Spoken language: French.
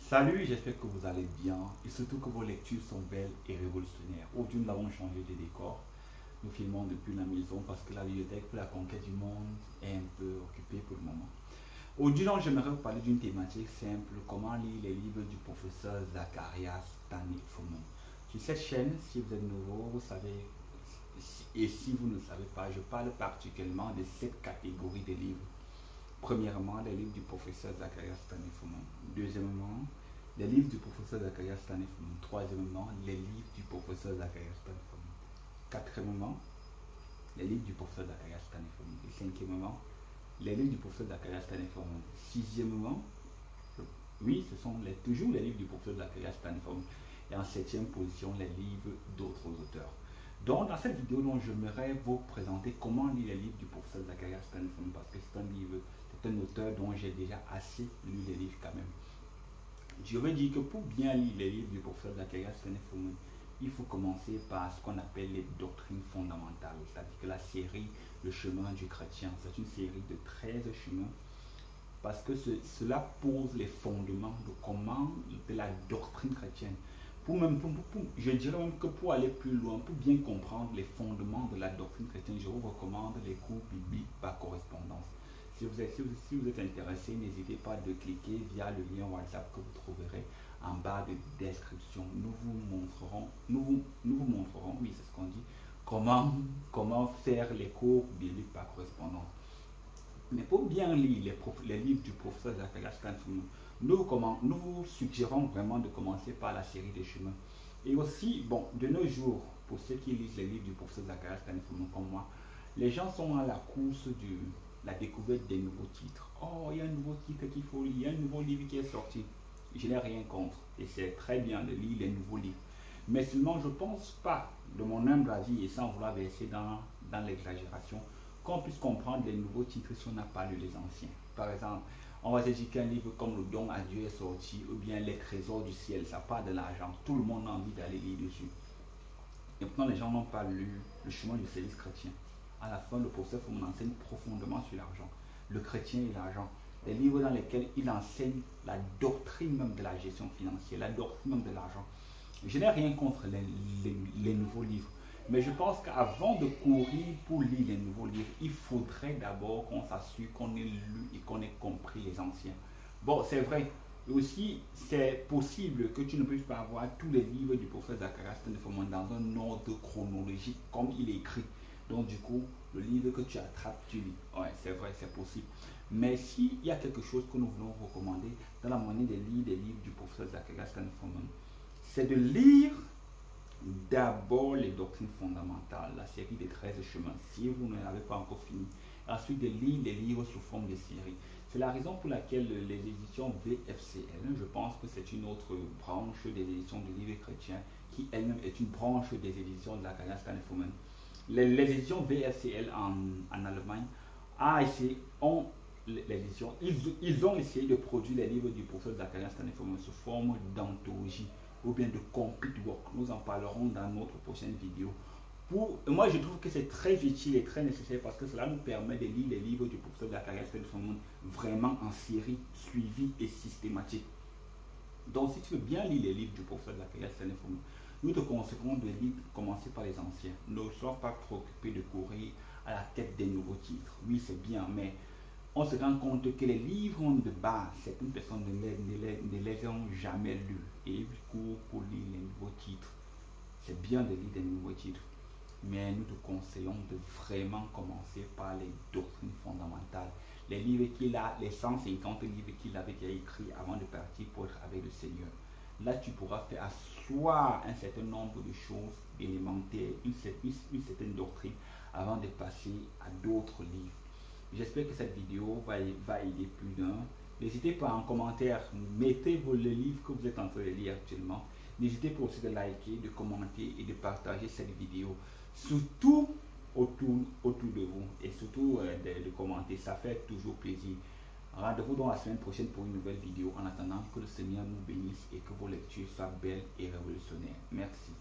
Salut, j'espère que vous allez bien et surtout que vos lectures sont belles et révolutionnaires. Aujourd'hui, nous avons changé de décor. Nous filmons depuis la maison parce que la bibliothèque pour la conquête du monde est un peu occupée pour le moment. Aujourd'hui, donc, j'aimerais vous parler d'une thématique simple, comment lire les livres du professeur Zacharias Stanley-Fomon. Sur cette chaîne, si vous êtes nouveau, vous savez, et si vous ne savez pas, je parle particulièrement de cette catégorie de livres. Premièrement, les livres du professeur Zacharias Stanley-Fomon. Deuxièmement, les livres du professeur Zacharias Stanley-Fomon. Troisièmement, les livres du professeur Zacharias Stanley-Fomon. Quatrièmement, les livres du professeur Zacharias Stanley-Fomon. Et cinquièmement, les livres du professeur Zacharias Stanley-Fomon. Sixièmement, oui, ce sont toujours les livres du professeur Zacharias Stanley-Fomon. Et en septième position, les livres d'autres auteurs. Donc, dans cette vidéo, j'aimerais vous présenter comment lire les livres du professeur Zacharias Stanley-Fomon parce que c'est un livre, c'est un auteur dont j'ai déjà assez lu les livres quand même. Je veux dire que pour bien lire les livres du professeur Zacharias Stanley-Fomon, il faut commencer par ce qu'on appelle les doctrines fondamentales, c'est-à-dire que la série Le chemin du chrétien, c'est une série de 13 chemins parce que cela pose les fondements de comment, de la doctrine chrétienne. Je dirais même que pour aller plus loin, pour bien comprendre les fondements de la doctrine chrétienne, je vous recommande les cours bibliques par correspondance. Si vous êtes intéressé, n'hésitez pas à cliquer via le lien WhatsApp que vous trouverez en bas de description. Nous vous montrerons, oui, c'est ce qu'on dit, comment faire les cours bibliques par correspondance. Mais pour bien lire les livres du professeur Zacharias Stanley-Fomon, nous vous suggérons vraiment de commencer par la série des chemins. Et aussi, bon, de nos jours, pour ceux qui lisent les livres du professeur Zacharias Stanley-Fomon comme moi, les gens sont à la course de la découverte des nouveaux titres. Oh, il y a un nouveau titre qu'il faut lire, il y a un nouveau livre qui est sorti. Je n'ai rien contre, et c'est très bien de lire les nouveaux livres. Mais seulement, je ne pense pas, de mon humble avis, et sans vouloir verser dans l'exagération, qu'on puisse comprendre les nouveaux titres si on n'a pas lu les anciens. Par exemple, on va se dire qu'un livre comme Le Don à Dieu est sorti, ou bien Les Trésors du ciel, ça part de l'argent. Tout le monde a envie d'aller lire dessus. Et pourtant, les gens n'ont pas lu Le chemin du service chrétien. À la fin, le professeur Fomon enseigne profondément sur l'argent, le chrétien et l'argent. Des livres dans lesquels il enseigne la doctrine même de la gestion financière, la doctrine même de l'argent. Je n'ai rien contre les nouveaux livres. Mais je pense qu'avant de courir pour lire les nouveaux livres, il faudrait d'abord qu'on s'assure qu'on ait lu et qu'on ait compris les anciens. Bon, c'est vrai. Et aussi, c'est possible que tu ne puisses pas avoir tous les livres du professeur Zacharias Stanley-Fomon dans un ordre chronologique comme il est écrit. Donc du coup, le livre que tu attrapes, tu lis. Ouais, c'est vrai, c'est possible. Mais s'il y a quelque chose que nous voulons recommander dans la manière de lire des livres du professeur Zacharias Stanley-Fomon, c'est de lire d'abord les doctrines fondamentales, la série des 13 chemins, si vous ne l'avez pas encore fini. Ensuite, de lire les livres sous forme de série. C'est la raison pour laquelle les éditions VFCL, je pense que c'est une autre branche des éditions de livres chrétiens, qui elle-même est une branche des éditions de la Zacharias Stanley-Fomon. Les éditions VFCL en Allemagne ils ont essayé de produire les livres du professeur Zacharias Stanley-Fomon sous forme d'anthologie ou bien de complete work. Nous en parlerons dans notre prochaine vidéo. Moi, je trouve que c'est très utile et très nécessaire parce que cela nous permet de lire les livres du professeur Zacharias Stanley-Fomon vraiment en série, suivie et systématique. Donc, si tu veux bien lire les livres du professeur Zacharias Stanley-Fomon, nous te conseillons de commencer par les anciens. Ne sois pas préoccupé de courir à la tête des nouveaux titres. Oui, c'est bien, mais on se rend compte que les livres de base, certaines personnes ne les ont jamais lus. Et ils courent pour lire les nouveaux titres. C'est bien de lire des nouveaux titres. Mais nous te conseillons de vraiment commencer par les doctrines fondamentales. Les livres qu'il a, les 150 livres qu'il avait déjà écrits avant de partir pour être avec le Seigneur. Là, tu pourras faire asseoir un certain nombre de choses élémentaires, une certaine doctrine, avant de passer à d'autres livres. J'espère que cette vidéo va aider plus d'un. N'hésitez pas en commentaire, mettez le livre que vous êtes en train de lire actuellement. N'hésitez pas aussi de liker, de commenter et de partager cette vidéo. Surtout autour de vous et surtout de commenter, ça fait toujours plaisir. Rendez-vous dans la semaine prochaine pour une nouvelle vidéo. En attendant, que le Seigneur nous bénisse et que vos lectures soient belles et révolutionnaires. Merci.